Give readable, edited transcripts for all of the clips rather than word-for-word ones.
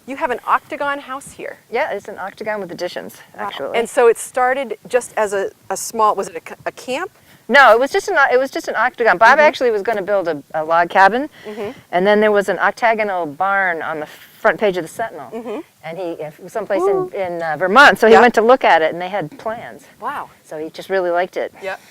you have an octagon house here. Yeah, it's an octagon with additions, actually. And so it started just as a small, was it a camp? No, it was just an octagon. Bob actually was going to build a log cabin, and then there was an octagonal barn on the front page of the Sentinel, and he someplace in Vermont. So he went to look at it, and they had plans. Wow. So he just really liked it. Yep.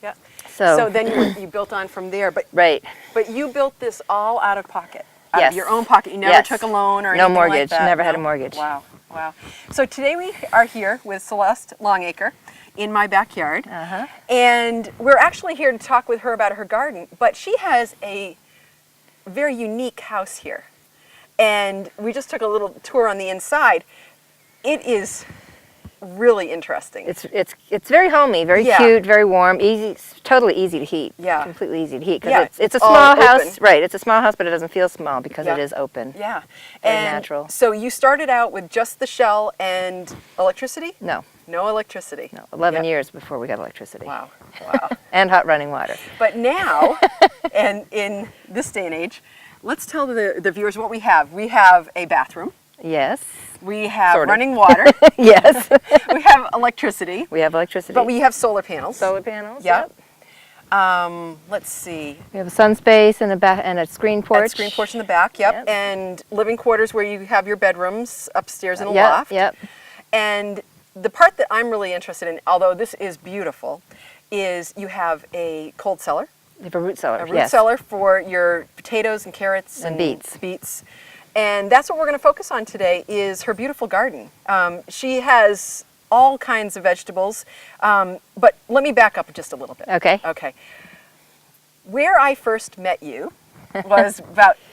Yep. So, So then you built on from there, but right. But you built this all out of pocket, out Yes. of your own pocket. You never Yes. took a loan or No anything mortgage. like that. Never had No? a mortgage. Wow. Wow. So today we are here with Celeste Longacre in my backyard. And we're actually here to talk with her about her garden, but she has a very unique house here. And we just took a little tour on the inside. It is really interesting. It's very homey, very cute, very warm, easy, totally easy to heat. Yeah. Completely easy to heat because Yeah, it's a all small open. house, right? It's a small house, but it doesn't feel small because it is open. Yeah. Very And natural. so you started out with just the shell and electricity? No, No electricity. no, 11 Yeah. years before we got electricity. Wow. Wow. And hot running water. But now, and in this day and age, let's tell the viewers what we have. We have a bathroom. Yes. We have Sort of. running water. Yes. We have electricity. We have electricity. But we have solar panels. solar panels. Yep. Let's see. We have a sun space and a screen porch. And screen porch in the back. Yep. Yep. And living quarters where you have your bedrooms upstairs in a Yep, loft. yep. And the part that I'm really interested in, although this is beautiful, is you have a cold cellar. We have a root cellar. A root yes. cellar for your potatoes and carrots And beets. And that's what we're going to focus on today is her beautiful garden. She has all kinds of vegetables, but let me back up just a little bit. Okay. Okay. Where I first met you was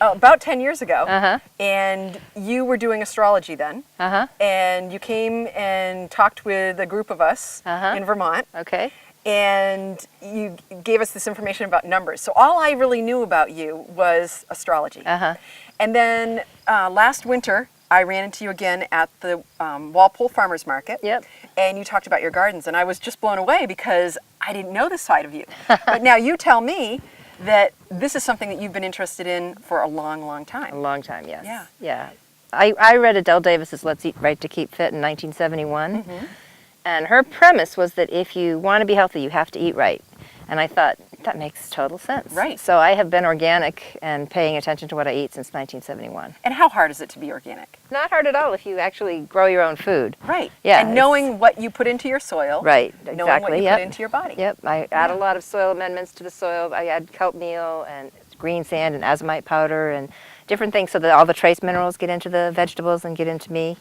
about 10 years ago, and you were doing astrology then, and you came and talked with a group of us in Vermont. Okay. And you gave us this information about numbers. So all I really knew about you was astrology. And then last winter, I ran into you again at the Walpole Farmers Market. Yep. And you talked about your gardens. And I was just blown away because I didn't know this side of you. But now you tell me that this is something that you've been interested in for a long, long time. A long time, yes. Yeah. Yeah. I read Adele Davis's Let's Eat Right to Keep Fit in 1971. And her premise was that if you want to be healthy, you have to eat right. And I thought, that makes total sense. Right. So I have been organic and paying attention to what I eat since 1971. And how hard is it to be organic? Not hard at all if you actually grow your own food. Right. Yeah, And knowing what you put into your soil. Right, Knowing what exactly, you yep. put into your body. Yep, I add a lot of soil amendments to the soil. I add kelp meal and green sand and azomite powder and different things so that all the trace minerals get into the vegetables and get into me.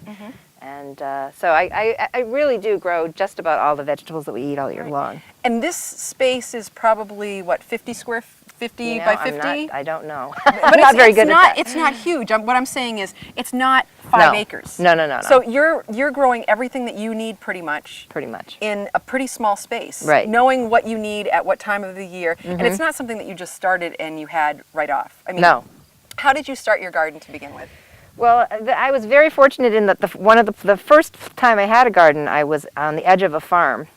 And so I really do grow just about all the vegetables that we eat all year long. And this space is probably, what, 50 You know, by 50? I don't know. But I'm not very good at that. It's not huge. What I'm saying is it's not 5 No. acres. No. So you're growing everything that you need pretty much Pretty much. in a pretty small space. Right. Knowing what you need at what time of the year. And it's not something that you just started and you had right off. I mean, No. How did you start your garden to begin with? Well, I was very fortunate in that the first time I had a garden, I was on the edge of a farm.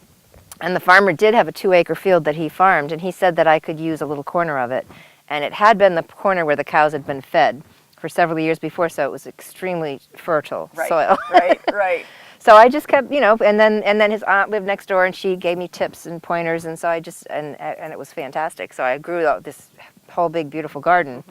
And the farmer did have a 2-acre field that he farmed, and he said that I could use a little corner of it. And it had been the corner where the cows had been fed for several years before, so it was extremely fertile soil. Right. So I just kept, and then his aunt lived next door, and she gave me tips and pointers, and so I just, and it was fantastic. So I grew out this whole big, beautiful garden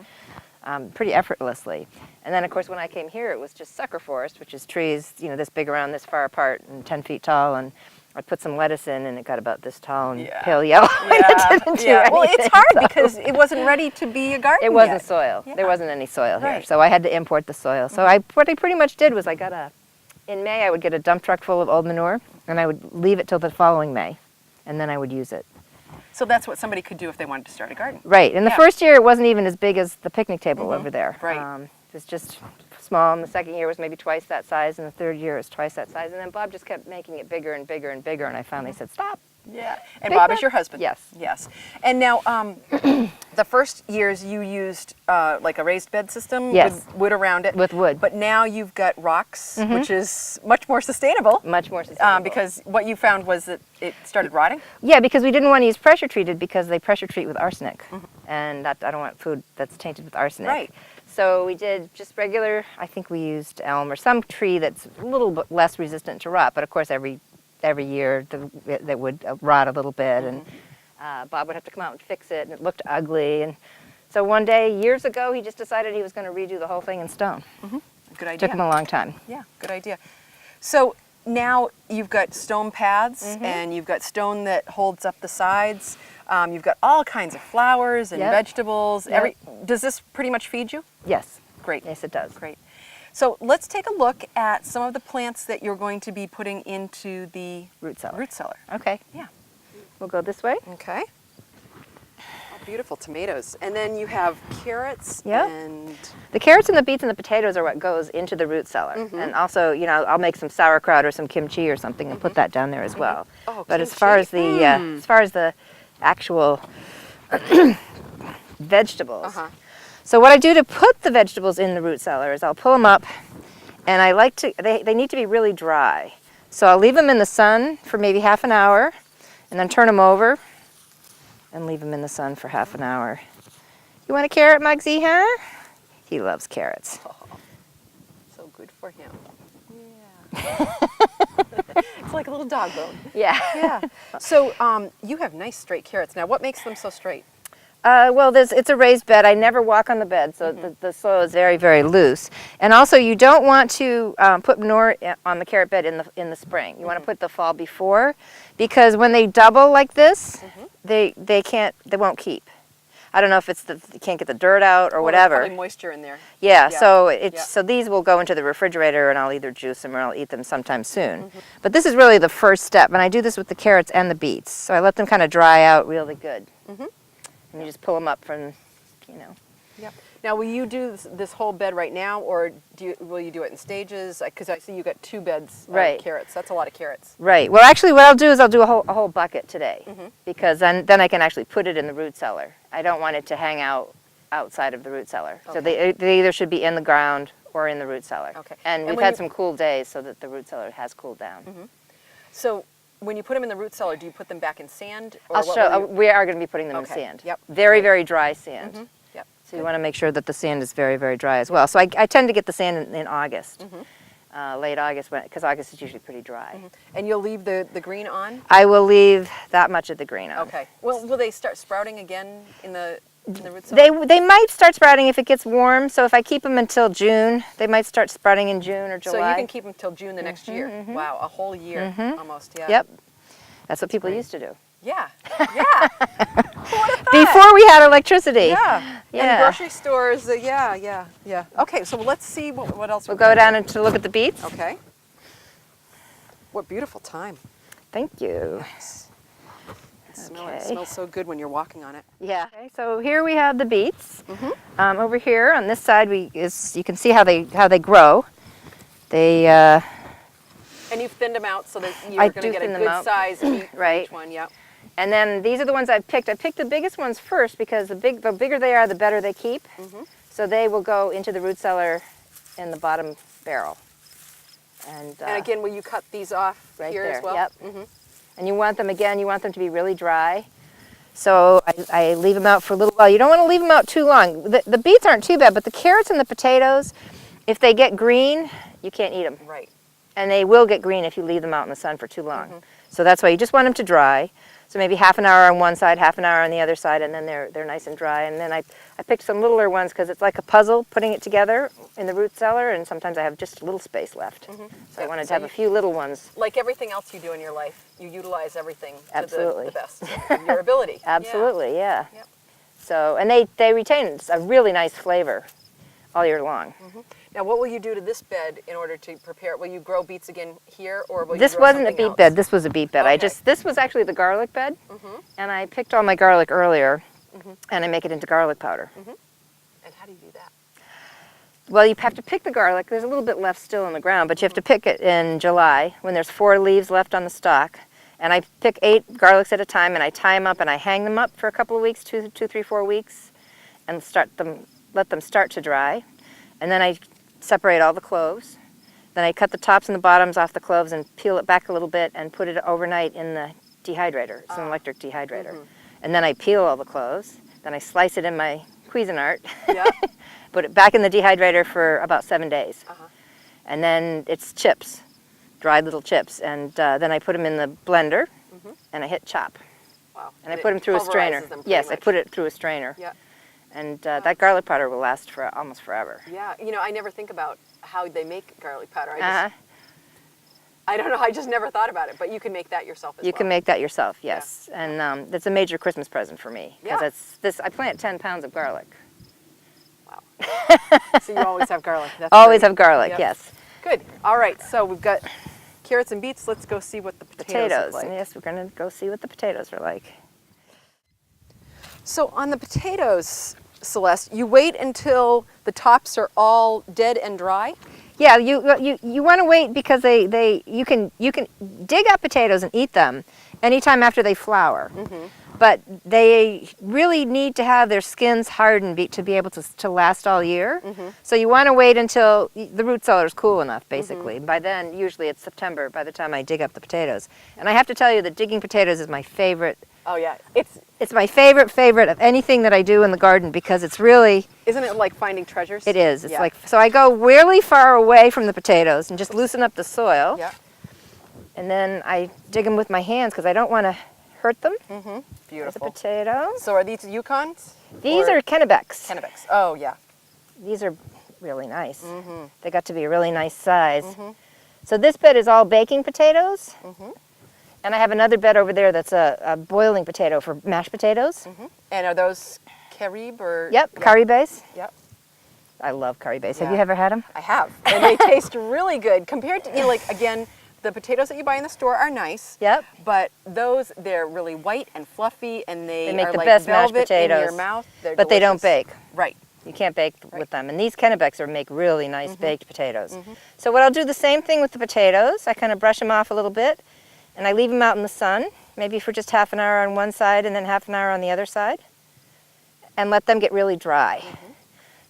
pretty effortlessly. And then, of course, when I came here, it was just sucker forest, which is trees, this big around, this far apart, and 10 feet tall, and I put some lettuce in, and it got about this tall and pale yellow. It didn't do Well, it's anything, hard so. because it wasn't ready to be a garden It wasn't yet. soil. Yeah. There wasn't any soil here, Right. so I had to import the soil. So what I pretty much did was in May I would get a dump truck full of old manure, and I would leave it till the following May, and then I would use it. So that's what somebody could do if they wanted to start a garden. Right. In the Yeah. first year, it wasn't even as big as the picnic table over there. Right. It was just small, and the second year was maybe twice that size, and the third year was twice that size. And then Bob just kept making it bigger and bigger and bigger, and I finally said, stop. Yeah. And Big Bob one? is your husband? Yes. Yes. And now, the first years you used like a raised bed system Yes. with wood around it. With wood. But now you've got rocks, which is much more sustainable. Much more sustainable. Because what you found was that it started rotting? Yeah, because we didn't want to use pressure treated because they pressure treat with arsenic. And I don't want food that's tainted with arsenic. Right. So we did just regular, I think we used elm or some tree that's a little bit less resistant to rot, but of course every year that would rot a little bit, and Bob would have to come out and fix it, and it looked ugly. And so one day, years ago, he just decided he was going to redo the whole thing in stone. Good idea. Took him a long time. Yeah, good idea. So now you've got stone paths, and you've got stone that holds up the sides. You've got all kinds of flowers and Yep. vegetables. Yep. Does this pretty much feed you? Yes. Great. Yes, it does. Great. So let's take a look at some of the plants that you're going to be putting into the Root cellar. root cellar. Okay. Yeah. We'll go this way. Okay. Oh, beautiful tomatoes. And then you have carrots Yep. and The carrots and the beets and the potatoes are what goes into the root cellar. And also, you know, I'll make some sauerkraut or some kimchi or something and put that down there as well. Oh, But as far kimchi. as the actual vegetables. So what I do to put the vegetables in the root cellar is I'll pull them up, and I like to, they need to be really dry. So I'll leave them in the sun for maybe half an hour, and then turn them over and leave them in the sun for half an hour. You want a carrot, Muggsy, huh? He loves carrots. so good for him. Yeah. It's like a little dog bone. Yeah. Yeah. So you have nice straight carrots. Now, what makes them so straight? Well, it's a raised bed. I never walk on the bed, so the soil is very, very loose. And also, you don't want to put manure on the carrot bed in the spring. You want to put the fall before, because when they double like this, they won't keep. I don't know if it's you can't get the dirt out or Well, there's whatever. probably moisture in there. Yeah, Yeah, so yeah. so these will go into the refrigerator, and I'll either juice them or I'll eat them sometime soon. But this is really the first step, and I do this with the carrots and the beets. So I let them kind of dry out really good. And you just pull them up from, you know. Yep. Now, will you do this whole bed right now, or will you do it in stages? Because I see you got 2 beds Right. of carrots. That's a lot of carrots. Right. Well, actually, what I'll do is I'll do a whole bucket today, because then I can actually put it in the root cellar. I don't want it to hang out outside of the root cellar. So they either should be in the ground or in the root cellar. Okay. And we've when had you- some cool days, so that the root cellar has cooled down. So when you put them in the root cellar, do you put them back in sand? Or I'll what show. will you- We are going to be putting them in Okay. sand. Yep. Very, very dry sand. Yep. So you want to make sure that the sand is very, very dry as well. So I tend to get the sand in August, late August, because August is usually pretty dry. And you'll leave the green on? I will leave that much of the green on. Okay. Well, will they start sprouting again in the root cellar? They might start sprouting if it gets warm. So if I keep them until June, they might start sprouting in June or July. So you can keep them till June the next year. Wow, a whole year almost. Yeah. Yep. That's what people used to do. Yeah. Yeah. Before we had electricity. Yeah. Yeah. And grocery stores. Yeah. Okay. So let's see what else. We'll go down and to look at the beets. Okay. What beautiful time. Thank you. Smell it. It Okay. smells so good when you're walking on it. Yeah. Okay, so here we have the beets. Over here on this side, you can see how they grow. They And you've thinned them out so that you're I going to do get a thin them good out. size heat for Right. each one. Yep. and then these are the ones I picked. I picked the biggest ones first because the bigger they are, the better they keep. So they will go into the root cellar in the bottom barrel. And And again, will you cut these off right here there. as well? Yep. And you want them to be really dry. So I leave them out for a little while. You don't want to leave them out too long. The beets aren't too bad, but the carrots and the potatoes, if they get green, you can't eat them. Right. And they will get green if you leave them out in the sun for too long. So that's why you just want them to dry. So maybe half an hour on one side, half an hour on the other side, and then they're nice and dry. And then I picked some littler ones because it's like a puzzle putting it together in the root cellar, and sometimes I have just a little space left. So I wanted to have a few little ones. Like everything else you do in your life, you utilize everything Absolutely. to the best of your ability. Absolutely, yeah. Yep. So, and they retain a really nice flavor all year long. Now, what will you do to this bed in order to prepare it? Will you grow beets again here, or will This you grow wasn't a something beet else? bed. This was a beet bed. Okay. This was actually the garlic bed, and I picked all my garlic earlier, and I make it into garlic powder. And how do you do that? Well, you have to pick the garlic. There's a little bit left still in the ground, but you have to pick it in July when there's 4 leaves left on the stalk. And I pick 8 garlics at a time, and I tie them up, and I hang them up for a couple of weeks, 2, 3, 4 weeks, and let them start to dry. And then I separate all the cloves. Then I cut the tops and the bottoms off the cloves and peel it back a little bit and put it overnight in the dehydrator. It's an electric dehydrator. And then I peel all the cloves. Then I slice it in my Cuisinart. Yeah. Put it back in the dehydrator for about 7 days. Uh-huh. And then it's chips, dried little chips. And then I put them in the blender and I hit chop. Wow. And I put them through a strainer. pulverizes them pretty Yes, I much. put it through a strainer. Yeah. And that garlic powder will last for almost forever. Yeah. You know, I never think about how they make garlic powder. Uh-huh. I don't know. I just never thought about it. But you can make that yourself as well. You can make that yourself, yes. And that's a major Christmas present for me. Yeah. Because I plant 10 pounds of garlic. Wow. So you always have garlic. That's Always great. have garlic, Yep. yes. Good. All right. So we've got carrots and beets. Let's go see what the potatoes Potatoes. look like. Yes, we're going to go see what the potatoes are like. So on the potatoes, Celeste, you wait until the tops are all dead and dry? Yeah, you want to wait because you can dig up potatoes and eat them anytime after they flower. But they really need to have their skins hardened to be able to last all year. So you want to wait until the root cellar is cool enough, basically. By then, usually it's September by the time I dig up the potatoes. And I have to tell you that digging potatoes is my favorite. Oh yeah, It's my favorite of anything that I do in the garden because it's really, isn't it like finding treasures? it is. It's Yeah. like, so I go really far away from the potatoes and just loosen up the soil. Yeah. And then I dig them with my hands because I don't want to hurt them. There's a Beautiful. potato. So are these Yukons? These Or are Kennebecs. Kennebecs. Oh yeah. These are really nice. They got to be a really nice size. So this bed is all baking potatoes. And I have another bed over there that's a boiling potato for mashed potatoes. And are those Carib or? Yep, Yeah. curry base. Yep. I love curry base. Have Yeah. you ever had them? I have, and they taste really good compared to, you know, like again, the potatoes that you buy in the store are nice. Yep. But those, they're really white and fluffy, and they make are the like best mashed velvet in your potatoes, mouth. They're but they don't delicious. bake. Right. You can't bake with them. And these Kennebecs make really nice baked potatoes. Mm-hmm. So what I'll do the same thing with the potatoes. I kind of brush them off a little bit, and I leave them out in the sun, maybe for just half an hour on one side and then half an hour on the other side, and let them get really dry,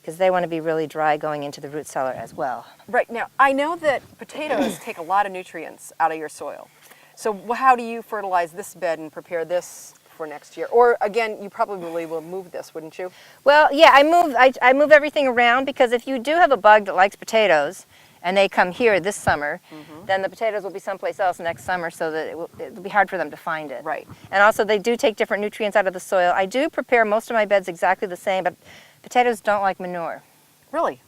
because they want to be really dry going into the root cellar as well. Right. Now, I know that potatoes take a lot of nutrients out of your soil. So how do you fertilize this bed and prepare this for next year? Or again, you probably will move this, wouldn't you? Well, yeah, I move everything around because if you do have a bug that likes potatoes and they come here this summer, then the potatoes will be someplace else next summer, so that it'll be hard for them to find it. Right. And also they do take different nutrients out of the soil. I do prepare most of my beds exactly the same, but potatoes don't like manure. Really?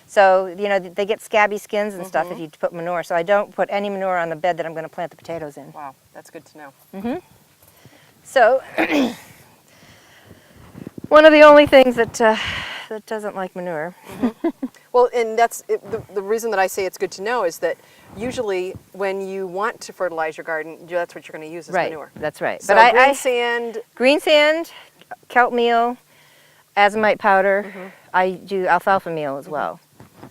So, you know, they get scabby skins and stuff if you put manure. So I don't put any manure on the bed that I'm going to plant the potatoes in. Wow, that's good to know. So, one of the only things that doesn't like manure. Well, and that's the reason that I say it's good to know is that usually when you want to fertilize your garden, that's what you're going to use as Right, manure. that's right. So But green sand. green sand, kelp meal, azomite powder. I do alfalfa meal as well.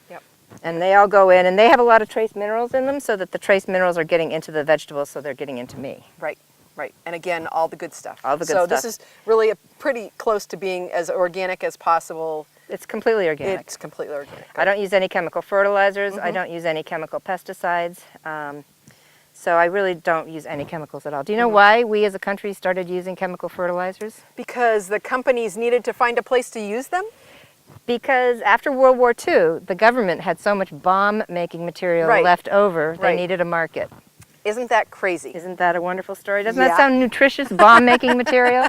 Yep. And they all go in, and they have a lot of trace minerals in them, so that the trace minerals are getting into the vegetables, so they're getting into me. Right, right. And again, all the good stuff. All the good so stuff. this is really pretty close to being as organic as possible. It's completely organic. It's completely organic. I don't use any chemical fertilizers. I don't use any chemical pesticides. So I really don't use any chemicals at all. Do you know why we as a country started using chemical fertilizers? Because the companies needed to find a place to use them? Because after World War II, the government had so much bomb-making material Right. left over, they Right. needed a market. Isn't that crazy? Isn't that a wonderful story? Doesn't Yeah. that sound nutritious, bomb-making material?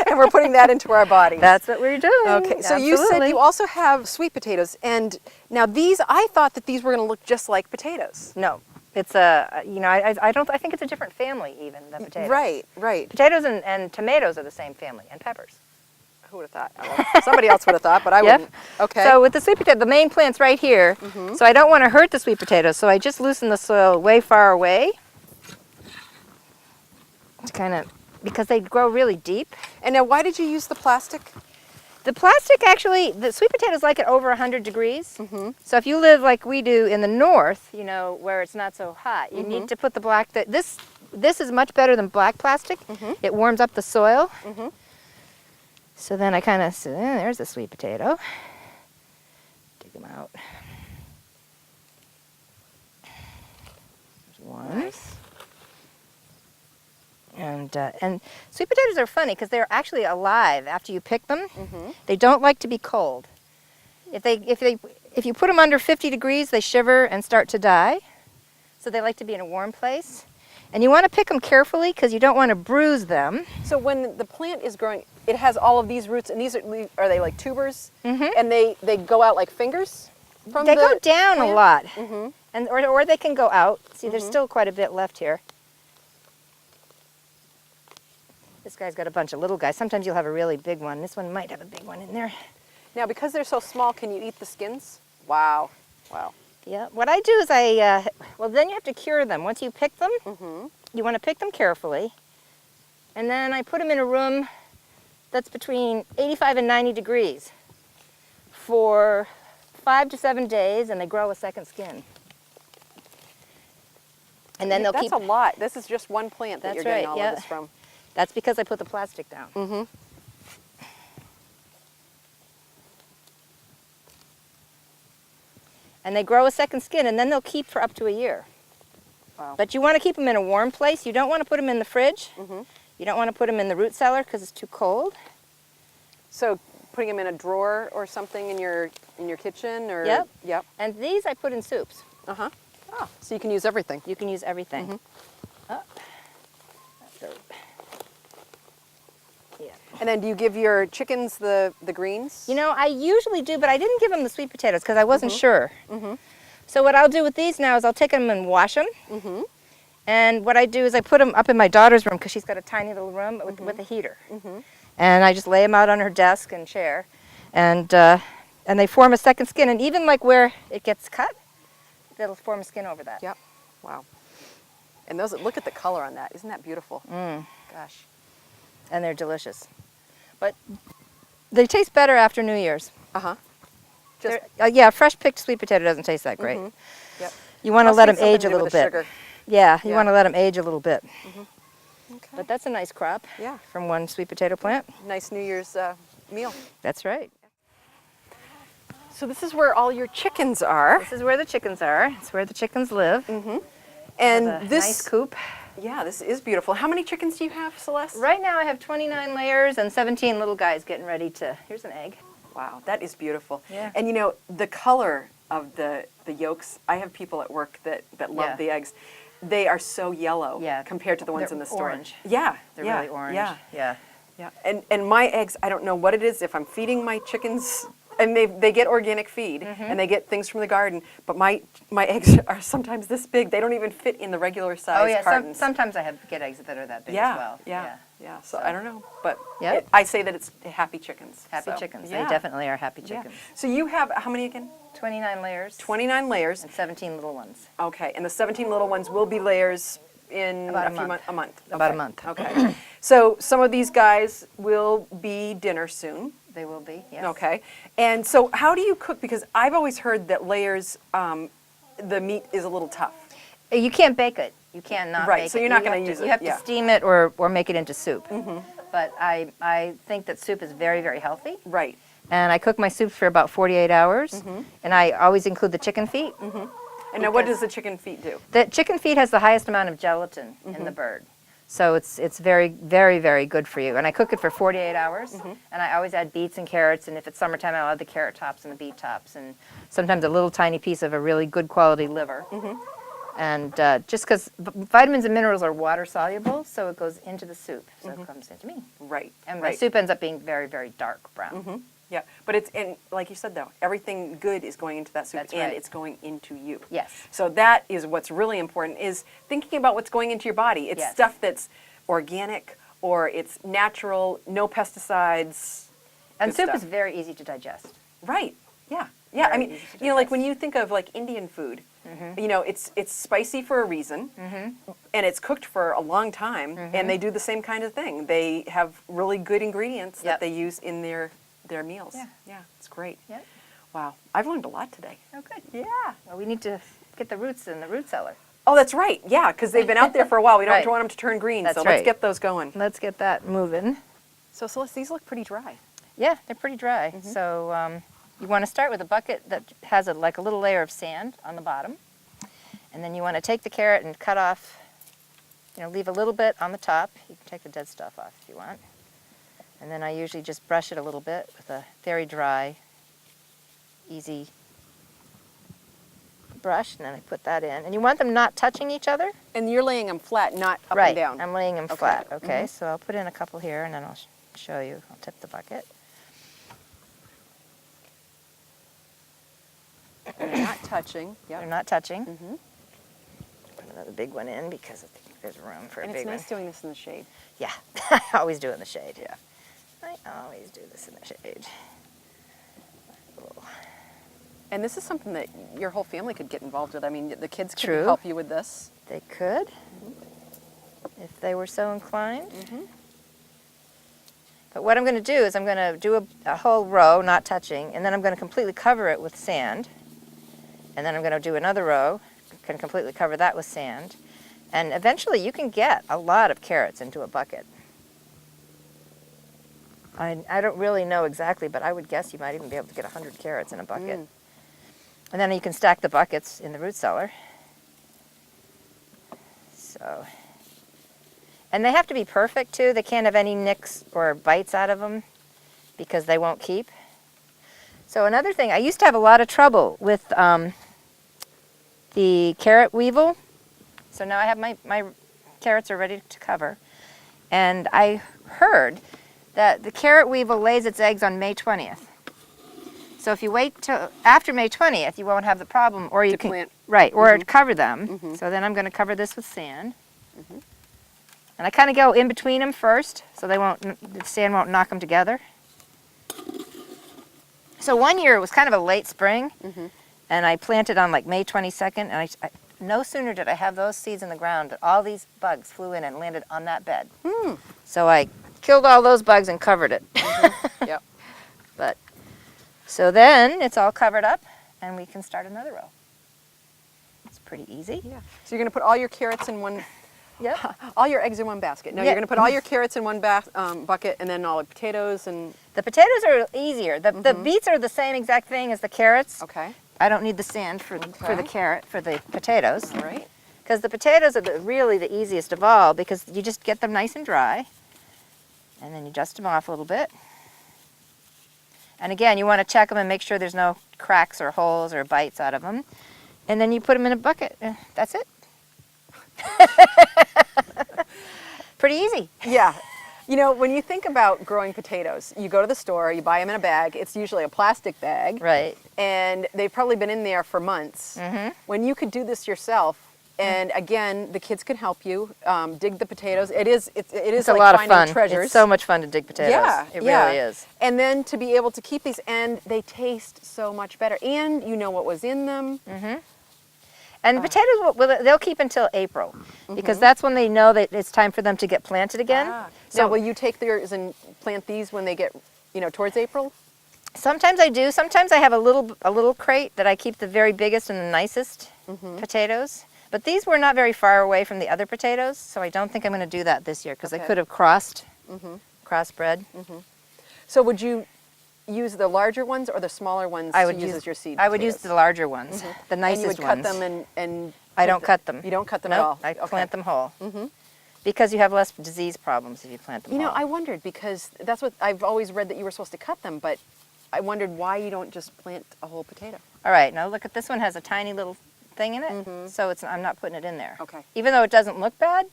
And we're putting that into our bodies. That's what we're doing. Okay, so you said Absolutely. you also have sweet potatoes, and now these, I thought that these were going to look just like potatoes. No, it's a, you know, I think it's a different family even than potatoes. Right, right. Potatoes and tomatoes are the same family, and peppers. Who would have thought? Well, somebody else would have thought, but I Yep. wouldn't. Okay. So with the sweet potato, the main plant's right here, so I don't want to hurt the sweet potatoes, so I just loosen the soil way far away to kind of, because they grow really deep. And now, why did you use the plastic? The plastic actually, the sweet potatoes like it over 100 degrees. So if you live like we do in the north, you know, where it's not so hot, you need to put the black, this is much better than black plastic. It warms up the soil. So then I kind of say, there's a sweet potato. Dig them out. There's one. Nice. And And sweet potatoes are funny because they're actually alive after you pick them. They don't like to be cold. If you put them under 50 degrees, they shiver and start to die. So they like to be in a warm place. And you want to pick them carefully because you don't want to bruise them. So when the plant is growing, it has all of these roots, and these are they like tubers? And they go out like fingers from They the go down plant? a lot, and or they can go out. See, there's still quite a bit left here. This guy's got a bunch of little guys. Sometimes you'll have a really big one. This one might have a big one in there. Now, because they're so small, can you eat the skins? Wow. Wow. Yeah. What I do is well, then you have to cure them. Once you pick them, you want to pick them carefully, and then I put them in a room that's between 85 and 90 degrees for 5 to 7 days, and they grow a second skin. And then they'll That's keep. a lot. This is just one plant that That's you're getting right, all yeah. of this from. That's because I put the plastic down. And they grow a second skin, and then they'll keep for up to a year. Wow. But you want to keep them in a warm place. You don't want to put them in the fridge. You don't want to put them in the root cellar because it's too cold. So putting them in a drawer or something in your kitchen, or Yep. Yep. And these I put in soups. Oh, so you can use everything. You can use everything. Oh. So- yeah. And then do you give your chickens the greens? You know, I usually do, but I didn't give them the sweet potatoes because I wasn't sure. So what I'll do with these now is I'll take them and wash them. And what I do is I put them up in my daughter's room because she's got a tiny little room with a heater. And I just lay them out on her desk and chair, and they form a second skin. And even like where it gets cut, it'll form a skin over that. Yep. Wow. And those, look at the color on that. Isn't that beautiful? Gosh. And they're delicious. But they taste better after New Year's. Just Yeah, fresh picked sweet potato doesn't taste that great. Yep. You want to Must let be them age a something to do little with the bit. sugar. Yeah, you Yeah. want to let them age a little bit. Okay. But that's a nice crop Yeah. from one sweet potato plant. Nice New Year's meal. That's right. So this is where all your chickens are. This is where the chickens are. It's where the chickens live. And Have a this, nice coop. yeah, this is beautiful. How many chickens do you have, Celeste? Right now I have 29 layers and 17 little guys getting ready to, here's an egg. Wow, that is beautiful. Yeah. And you know, the color of the yolks, I have people at work that love Yeah. the eggs. They are so yellow Yeah. compared to the ones They're in the store. orange. Yeah. They're yeah, really orange. Yeah. Yeah. Yeah. And my eggs, I don't know what it is, if I'm feeding my chickens, and they get organic feed and they get things from the garden, but my eggs are sometimes this big. They don't even fit in the regular size Oh yeah, cartons. sometimes I get eggs that are that big yeah, as well. yeah. So I don't know, but Yep. I say that it's happy chickens. Happy so, chickens. yeah. They definitely are happy Yeah. chickens. So you have how many again? 29 layers 29 layers. and 17 little ones. Okay, and the 17 little ones will be layers in About a few month. a month. About a Okay. month. Okay. So some of these guys will be dinner soon. They will be, yes. Okay. And so how do you cook? Because I've always heard that layers, the meat is a little tough. You can't bake it. You can't not Right, bake so it. you're not You gonna have use it, You have yeah. to steam it or make it into soup. But I think that soup is very, very healthy. Right. And I cook my soups for about 48 hours. And I always include the chicken feet. And now what Because- does the chicken feet do? The chicken feet has the highest amount of gelatin in the bird. So it's very, very, very good for you. And I cook it for 48 hours. And I always add beets and carrots. And if it's summertime, I'll add the carrot tops and the beet tops. And sometimes a little tiny piece of a really good quality liver. And just because vitamins and minerals are water soluble, so it goes into the soup. So it comes into me. Right. And my right. soup ends up being very, very dark brown. Yeah. But it's, and like you said though, everything good is going into that soup That's and right. it's going into you. Yes. So that is what's really important, is thinking about what's going into your body. It's Yes. stuff that's organic or it's natural, no pesticides. And good soup stuff. is very easy to digest. Right. Yeah. Yeah. I Very mean, easy to you know, like digest. when you think of like Indian food, you know, it's spicy for a reason, and it's cooked for a long time, and they do the same kind of thing. They have really good ingredients that Yep. they use in their meals. Yeah. Yeah. It's great. Yep. Wow. I've learned a lot today. Oh, good. Yeah. Well, we need to get the roots in the root cellar. Oh, that's right. Yeah, because they've been out there for a while. We don't Right. want them to turn green, That's so right. let's get those going. Let's get that moving. So Celeste, these look pretty dry. Yeah, they're pretty dry. So you want to start with a bucket that has like a little layer of sand on the bottom. And then you want to take the carrot and cut off leave a little bit on the top. You can take the dead stuff off if you want. And then I usually just brush it a little bit with a very dry, easy brush, and then I put that in. And you want them not touching each other? And you're laying them flat, not up Right, and down. I'm laying them Okay. flat. Okay, so I'll put in a couple here, and then I'll show you. I'll tip the bucket. And they're not touching. They're Yep. not touching. Mm-hmm. Put another big one in because I think there's room for And a it's big nice one. doing this in the shade. Yeah, I always do it in the shade. Yeah. I always do this in the shade. Oh. And this is something that your whole family could get involved with. I mean, the kids could True. help you with this. They could, if they were so inclined. Mm-hmm. But what I'm going to do is I'm going to do a whole row, not touching, and then I'm going to completely cover it with sand. And then I'm going to do another row, can completely cover that with sand. And eventually you can get a lot of carrots into a bucket. I don't really know exactly, but I would guess you might even be able to get 100 carrots in a bucket. Mm. And then you can stack the buckets in the root cellar. So, and they have to be perfect too. They can't have any nicks or bites out of them because they won't keep. So another thing, I used to have a lot of trouble with the carrot weevil. So now I have my carrots are ready to cover. And I heard that the carrot weevil lays its eggs on May 20th. So if you wait till after May 20th, you won't have the problem, or you To can plant. right, or Mhm. cover them. Mhm. So then I'm going to cover this with sand, Mhm. and I kind of go in between them first, so the sand won't knock them together. So one year it was kind of a late spring, Mhm. and I planted on like May 22nd, and no sooner did I have those seeds in the ground, that all these bugs flew in and landed on that bed. Hmm. So I killed all those bugs and covered it. Yep. But so then it's all covered up, and we can start another row. It's pretty easy. Yeah. So you're going to put all your carrots in one, Yep. all your eggs in one basket. No, Yeah. you're going to put all your carrots in one bucket, and then all the potatoes and. The potatoes are easier. The beets are the same exact thing as the carrots. Okay. I don't need the sand for the potatoes, All right. because the potatoes are really the easiest of all, because you just get them nice and dry, and then you dust them off a little bit. And again, you want to check them and make sure there's no cracks or holes or bites out of them. And then you put them in a bucket. That's it. Pretty easy. Yeah. You know, when you think about growing potatoes, you go to the store, you buy them in a bag. It's usually a plastic bag. Right. And they've probably been in there for months. Mm-hmm. When you could do this yourself, and again, the kids can help you dig the potatoes. It is It's like a lot of finding fun. treasures. It's so much fun to dig potatoes. Yeah, It yeah. really is. And then to be able to keep these, and they taste so much better. And you know what was in them. And the potatoes, they'll keep until April, because that's when they know that it's time for them to get planted again. So will you take yours and plant these when they get, towards April? Sometimes I do. Sometimes I have a little crate that I keep the very biggest and the nicest potatoes. But these were not very far away from the other potatoes, so I don't think I'm going to do that this year, because Okay. they could have crossbred. So would you use the larger ones or the smaller ones I to would use as your seed I would use potatoes? the larger ones, the And nicest you would ones. cut them and I don't cut them. You don't cut them at Nope, all? I Okay. plant them whole. Because you have less disease problems if you plant them whole. I wondered, because that's what I've always read, that you were supposed to cut them, but I wondered why you don't just plant a whole potato. All right, now look at this one, has a tiny little thing in it, so I'm not putting it in there. Okay. Even though it doesn't look bad,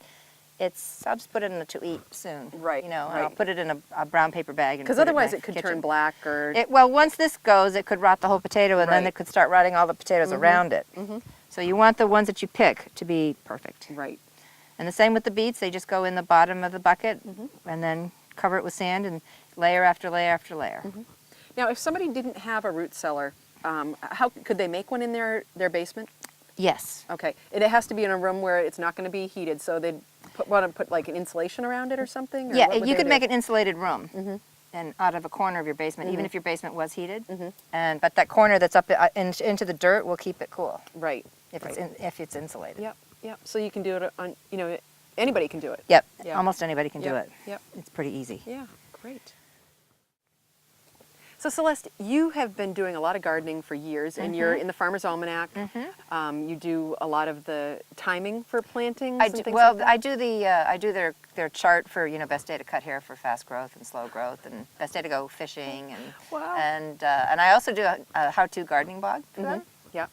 I'll just put it in the to eat soon. Right, And I'll right. put it in a brown paper bag. Because otherwise it could turn black or... Well, once this goes, it could rot the whole potato, and then Right. it could start rotting all the potatoes around it. So you want the ones that you pick to be perfect. Right. And the same with the beets, they just go in the bottom of the bucket, and then cover it with sand, and layer after layer after layer. Now, if somebody didn't have a root cellar, how could they make one in their basement? Yes. Okay. It has to be in a room where it's not going to be heated, so they'd want to put like an insulation around it or something? Or Yeah, what would you they could do? make an insulated room, and out of a corner of your basement, even if your basement was heated. But that corner that's up into the dirt will keep it cool Right. if right. if it's insulated. Yep. Yep. So you can do it on, anybody can do it. Yep. Yeah. Almost anybody can do Yep, it. Yep. It's pretty easy. Yeah. Great. So Celeste, you have been doing a lot of gardening for years, and you're in the Farmer's Almanac. You do a lot of the timing for plantings I and do, things well, like that? I do their chart for, you know, best day to cut hair for fast growth and slow growth, and best day to go fishing, and Wow. and I also do a how-to gardening blog for them. Yeah.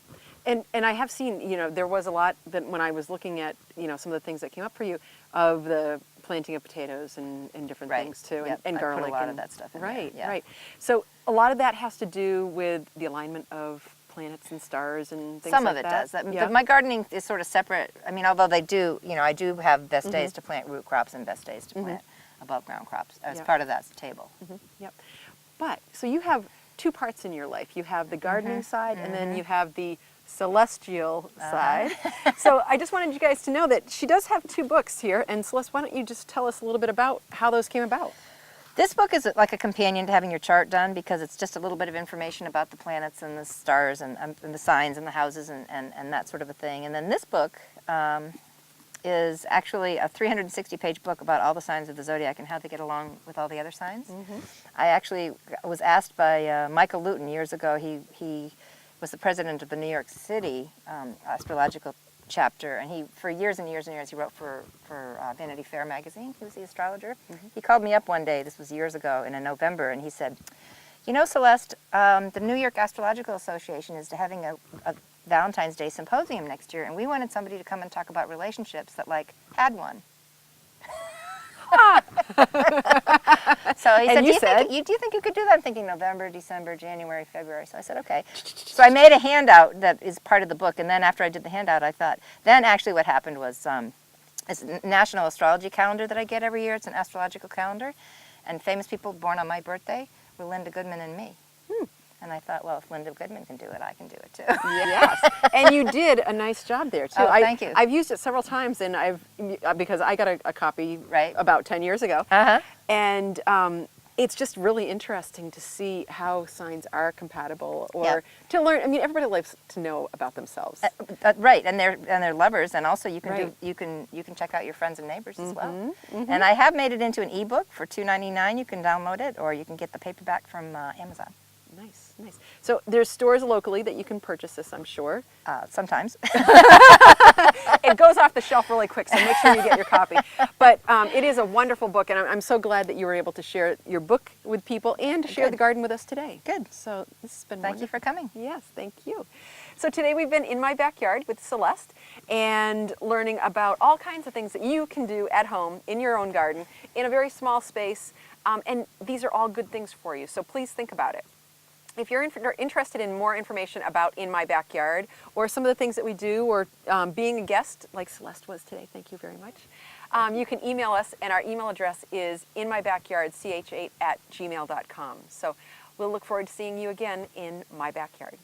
And I have seen, you know, there was a lot that when I was looking at, you know, some of the things that came up for you of the planting of potatoes and different Right. things too, Yep. and I put a garlic. lot of and, that stuff in there, Right, yeah. right. So a lot of that has to do with the alignment of planets and stars and things Some like of it that. does. That, Yeah. but my gardening is sort of separate. I mean, although they do, you know, I do have best days to plant root crops and best days to plant above ground crops as Yeah. part of that table. Yep. But so you have two parts in your life. You have the gardening side, and then you have the celestial side. So I just wanted you guys to know that she does have two books here. And Celeste, why don't you just tell us a little bit about how those came about? This book is like a companion to having your chart done because it's just a little bit of information about the planets and the stars and the signs and the houses and that sort of a thing. And then this book is actually a 360-page book about all the signs of the zodiac and how they get along with all the other signs. I actually was asked by Michael Luton years ago. He was the president of the New York City astrological chapter, and he, for years and years and years, he wrote for Vanity Fair magazine. He was the astrologer. He called me up one day, this was years ago, in November, and he said, you know, Celeste, the New York Astrological Association is having a Valentine's Day symposium next year, and we wanted somebody to come and talk about relationships that, like, had one. So he And said, you said? do you think you could do that? I'm thinking November, December, January, February. So I said, okay. So I made a handout that is part of the book, and then after I did the handout, I thought, then actually what happened was it's a national astrology calendar that I get every year. It's an astrological calendar, and famous people born on my birthday were Linda Goodman and me. And I thought, well, if Linda Goodman can do it, I can do it too. Yes, and you did a nice job there too. Oh, thank you. I've used it several times, and because I got a copy Right. about 10 years ago, Uh-huh. and it's just really interesting to see how signs are compatible, or Yeah. to learn. I mean, everybody likes to know about themselves. Right, and they're lovers, and also you can Right. you can check out your friends and neighbors as well. And I have made it into an ebook for $2.99. You can download it, or you can get the paperback from Amazon. Nice, nice. So there's stores locally that you can purchase this, I'm sure. Sometimes. It goes off the shelf really quick, so make sure you get your copy. But it is a wonderful book, and I'm so glad that you were able to share your book with people and to share Good. the garden with us today. Good. So this has been Thank you wonderful. for coming. Yes, thank you. So today we've been in my backyard with Celeste and learning about all kinds of things that you can do at home in your own garden in a very small space. And these are all good things for you, so please think about it. If you're interested in more information about In My Backyard or some of the things that we do, or being a guest like Celeste was today, thank you very much, you can email us, and our email address is inmybackyardch8@gmail.com. So we'll look forward to seeing you again in my backyard.